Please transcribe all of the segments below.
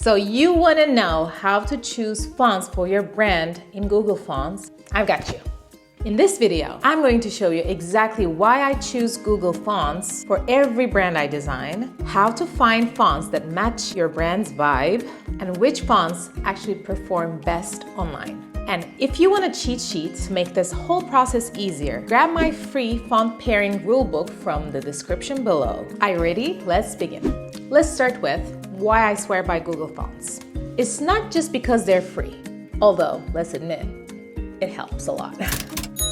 So you want to know how to choose fonts for your brand in Google Fonts? I've got you. In this video, I'm going to show you exactly why I choose Google Fonts for every brand I design, how to find fonts that match your brand's vibe, and which fonts actually perform best online. And if you want a cheat sheet to make this whole process easier, grab my free font pairing rulebook from the description below. Are you ready? Let's begin. Let's start with why I swear by Google Fonts. It's not just because they're free, although, let's admit, it helps a lot.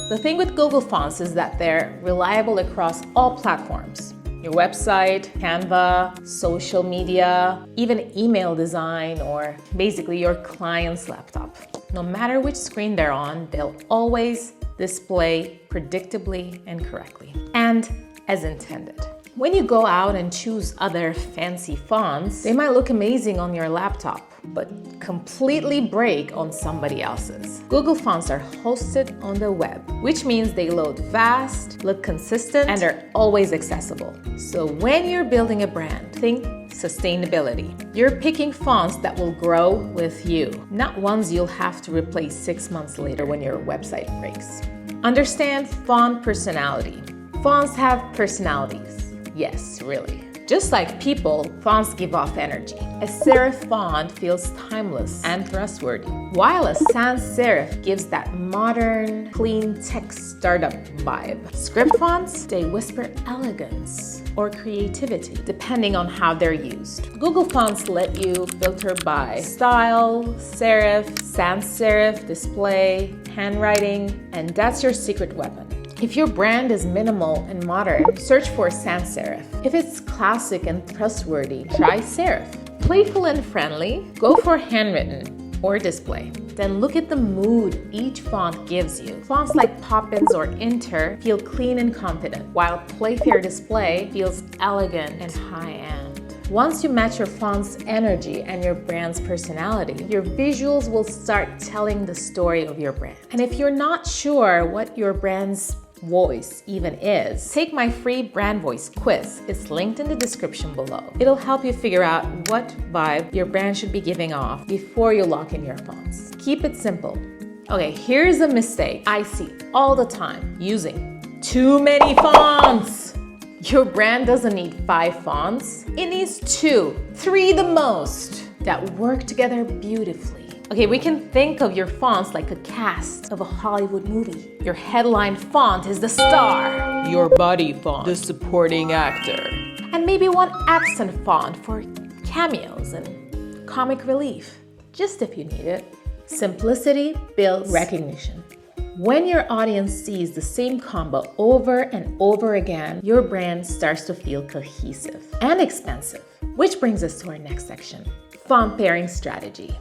The thing with Google Fonts is that they're reliable across all platforms. Your website, Canva, social media, even email design, or basically your client's laptop. No matter which screen they're on, they'll always display predictably and correctly, and as intended. When you go out and choose other fancy fonts, they might look amazing on your laptop, but completely break on somebody else's. Google Fonts are hosted on the web, which means they load fast, look consistent, and are always accessible. So when you're building a brand, think sustainability. You're picking fonts that will grow with you, not ones you'll have to replace 6 months later when your website breaks. Understand font personality. Fonts have personalities. Yes, really. Just like people, fonts give off energy. A serif font feels timeless and trustworthy, while a sans serif gives that modern, clean tech startup vibe. Script fonts, they whisper elegance or creativity, depending on how they're used. Google Fonts let you filter by style, serif, sans serif, display, handwriting, and that's your secret weapon. If your brand is minimal and modern, search for sans serif. If it's classic and trustworthy, try serif. Playful and friendly, go for handwritten or display. Then look at the mood each font gives you. Fonts like Poppins or Inter feel clean and confident, while Playfair Display feels elegant and high-end. Once you match your font's energy and your brand's personality, your visuals will start telling the story of your brand. And if you're not sure what your brand's voice even is, take my free brand voice quiz. It's linked in the description below. It'll help you figure out what vibe your brand should be giving off before you lock in your fonts. Keep it simple. Okay, here's a mistake I see all the time: using too many fonts. Your brand doesn't need 5 fonts. It needs 2, 3 the most, that work together beautifully. Okay, we can think of your fonts like a cast of a Hollywood movie. Your headline font is the star. Your body font, the supporting actor. And maybe one accent font for cameos and comic relief, just if you need it. Simplicity builds recognition. When your audience sees the same combo over and over again, your brand starts to feel cohesive and expensive. Which brings us to our next section, font pairing strategy.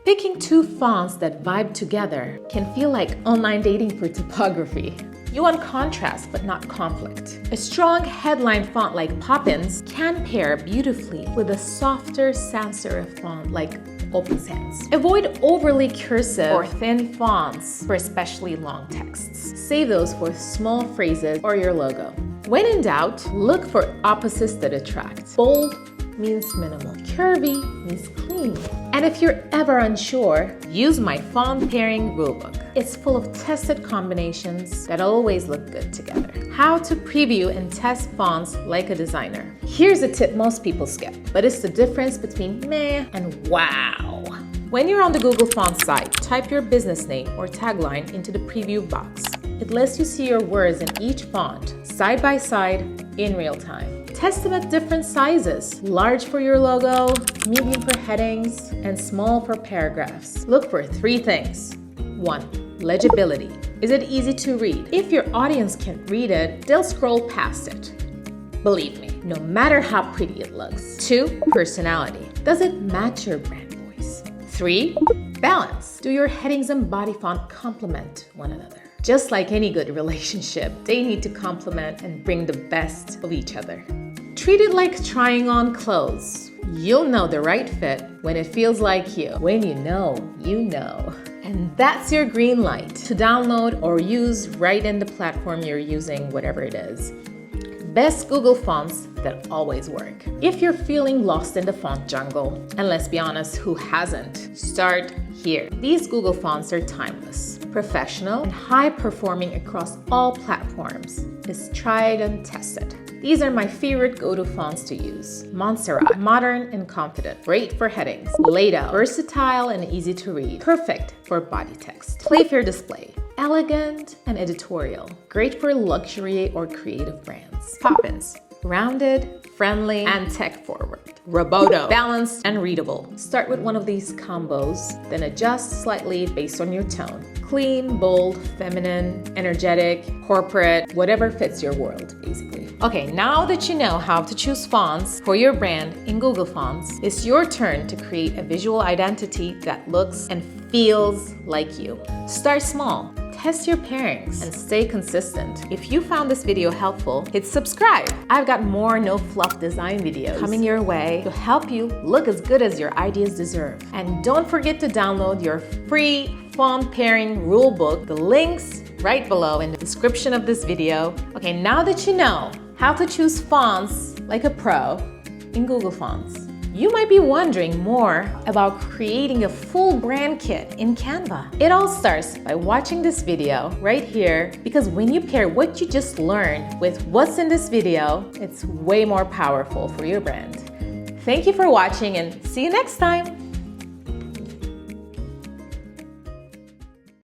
Picking 2 fonts that vibe together can feel like online dating for typography. You want contrast but not conflict. A strong headline font like Poppins can pair beautifully with a softer sans serif font like Open Sans. Avoid overly cursive or thin fonts for especially long texts. Save those for small phrases or your logo. When in doubt, look for opposites that attract. Bold means minimal. Curvy means clean. And if you're ever unsure, use my font pairing rulebook. It's full of tested combinations that always look good together. How to preview and test fonts like a designer. Here's a tip most people skip, but it's the difference between meh and wow. When you're on the Google Fonts site, type your business name or tagline into the preview box. It lets you see your words in each font, side by side, in real time. Test them at different sizes, large for your logo, medium for headings, and small for paragraphs. Look for 3 things. 1. Legibility. Is it easy to read? If your audience can't read it, they'll scroll past it. Believe me, no matter how pretty it looks. 2. Personality. Does it match your brand voice? 3. Balance. Do your headings and body font complement one another? Just like any good relationship, they need to complement and bring the best of each other. Treat it like trying on clothes. You'll know the right fit when it feels like you. When you know, you know. And that's your green light to download or use right in the platform you're using, whatever it is. Best Google fonts that always work. If you're feeling lost in the font jungle, and let's be honest, who hasn't? Start here. These Google fonts are timeless, professional, and high-performing across all platforms. It's tried and tested. These are my favorite go-to fonts to use. Montserrat, modern and confident, great for headings. Layout, versatile and easy to read, perfect for body text. Playfair display, elegant and editorial, great for luxury or creative brands. Poppins, rounded, friendly, and tech-forward. Roboto, balanced and readable. Start with one of these combos, then adjust slightly based on your tone. Clean, bold, feminine, energetic, corporate, whatever fits your world, basically. Okay, now that you know how to choose fonts for your brand in Google Fonts, it's your turn to create a visual identity that looks and feels like you. Start small. Test your pairings and stay consistent. If you found this video helpful, hit subscribe. I've got more no-fluff design videos coming your way to help you look as good as your ideas deserve. And don't forget to download your free font pairing rulebook. The link's right below in the description of this video. Okay, now that you know how to choose fonts like a pro in Google Fonts, you might be wondering more about creating a full brand kit in Canva. It all starts by watching this video right here, because when you pair what you just learned with what's in this video, it's way more powerful for your brand. Thank you for watching and see you next time.